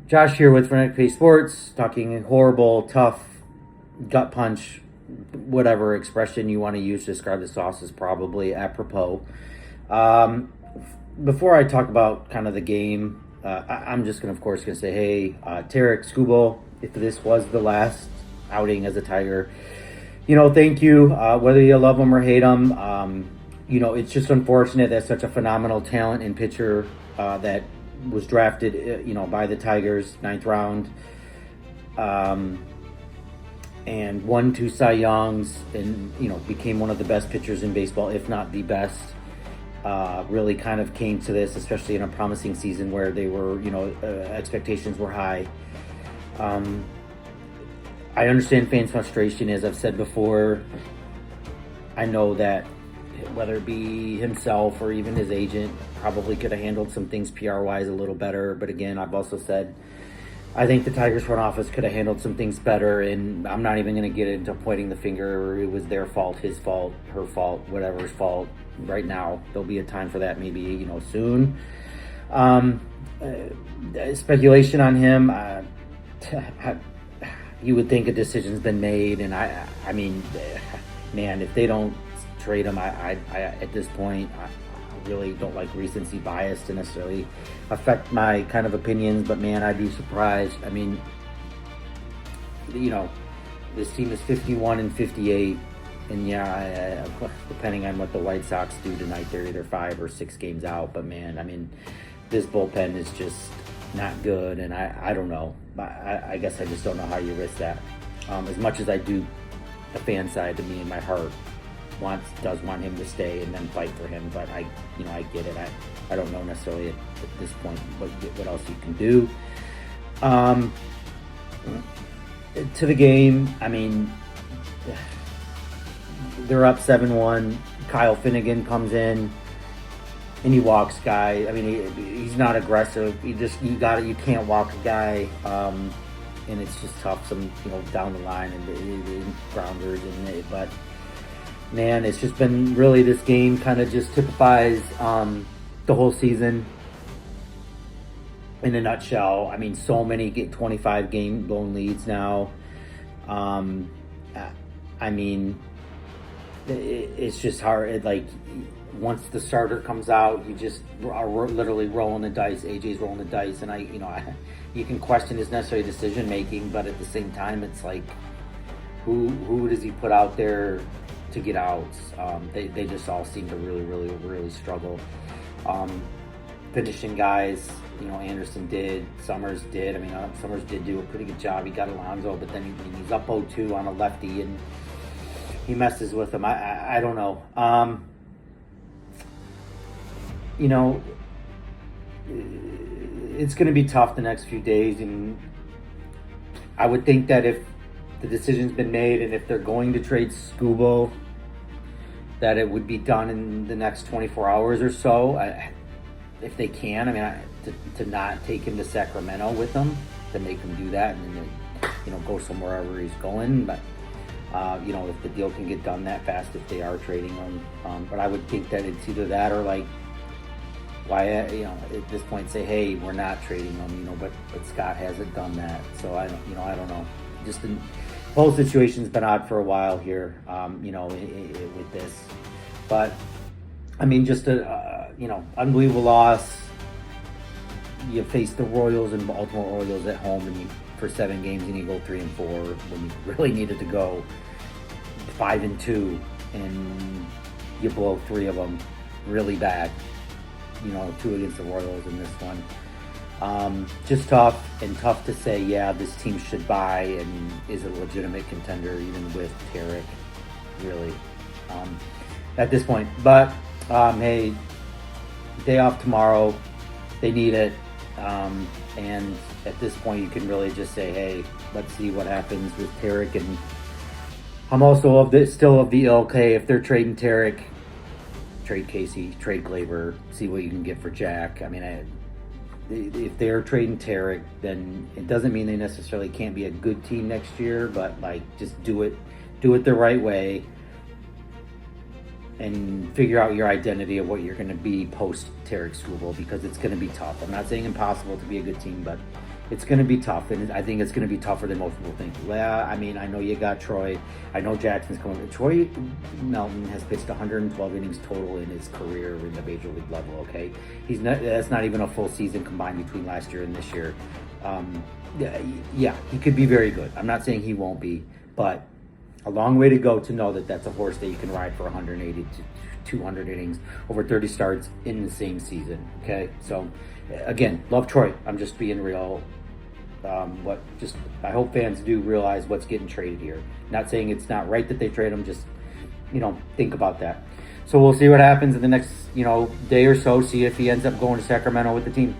Josh here with Frenetic Sports, talking horrible, tough, gut punch, whatever expression you want to use to describe the sauce is probably apropos. Um, Before I talk about kind of the game, I'm just going to, of course, going to say, hey, Tarik Skubal, if this was the last outing as a Tiger, thank you. Whether you love him or hate him, it's just unfortunate that such a phenomenal talent and pitcher that was drafted, by the Tigers, ninth round, and won 2 Cy Youngs, and became one of the best pitchers in baseball, if not the best. Really kind of came to this, especially in a promising season where they were, expectations were high. I understand fans' frustration, as I've said before. I know that whether it be himself or even his agent probably could have handled some things PR-wise a little better. But again, I've also said I think the Tigers front office could have handled some things better, and I'm not even going to get into pointing the finger. It was their fault, his fault, her fault, whatever's fault. Right now, there'll be a time for that, maybe soon. Speculation on him. You would think a decision's been made, and I mean, man, if they don't trade him, I at this point, I really don't like recency bias to necessarily affect my kind of opinions, but man, I'd be surprised. I mean, this team is 51-58, and yeah, depending on what the White Sox do tonight, they're either 5 or 6 games out. But man, I mean, this bullpen is just not good, and I don't know. I guess I just don't know how you risk that. As much as I do, the fan side to me in my heart does want him to stay and then fight for him, but I get it. I don't know necessarily at this point what else you can do. To the game, I mean, they're up 7-1. Kyle Finnegan comes in and he walks guy. I mean, he's not aggressive. You can't walk a guy, and it's just tough. Some down the line and grounders but man, it's just been really, this game kind of just typifies the whole season in a nutshell. I mean, so many get 25 game blown leads now. I mean, it's just hard. Once the starter comes out, you just are literally rolling the dice. AJ's rolling the dice, and you can question his necessary decision making, but at the same time, it's like, who does he put out there to get outs? They just all seem to really struggle. Finishing guys, Anderson did, Summers did. I mean, Summers did do a pretty good job. He got Alonso, but then he's up 0-2 on a lefty, and he messes with him. I don't know. It's going to be tough the next few days, and I would think that if the decision's been made and if they're going to trade Skubal, that it would be done in the next 24 hours or so, if they can. I mean, to not take him to Sacramento with them, to make him do that and then, go somewhere wherever he's going. But if the deal can get done that fast, if they are trading him, but I would think that it's either that or why at this point say, hey, we're not trading him, but Scott hasn't done that, so I don't know. Just the whole situation's been odd for a while here, with this. But I mean, just a unbelievable loss. You face the Royals and Baltimore Orioles at home, and for 7 games, and you go 3-4 when you really needed to go 5-2, and you blow 3 of them really bad. 2 against the Royals in this one. Just tough to say, yeah, this team should buy and is a legitimate contender even with Tarik, really, at this point. But hey, day off tomorrow, they need it, and at this point you can really just say, hey, let's see what happens with Tarik. And I'm also still of the ilk, hey, if they're trading Tarik, trade Casey, trade Glaber, see what you can get for Jack. I mean, if they're trading Tarik, then it doesn't mean they necessarily can't be a good team next year, but just do it the right way, and figure out your identity of what you're going to be post Tarik Skubal, because it's going to be tough. I'm not saying impossible to be a good team, but it's going to be tough, and I think it's going to be tougher than most people think. Well, I mean, I know you got Troy. I know Jackson's coming. Troy Melton has pitched 112 innings total in his career in the major league level. Okay, that's not even a full season combined between last year and this year. Yeah, he could be very good. I'm not saying he won't be, but a long way to go to know that that's a horse that you can ride for 180 to 200 innings over 30 starts in the same season. Okay, so again, love Troy. I'm just being real. I hope fans do realize what's getting traded here. Not saying it's not right that they trade him. Just think about that. So we'll see what happens in the next day or so. See if he ends up going to Sacramento with the team.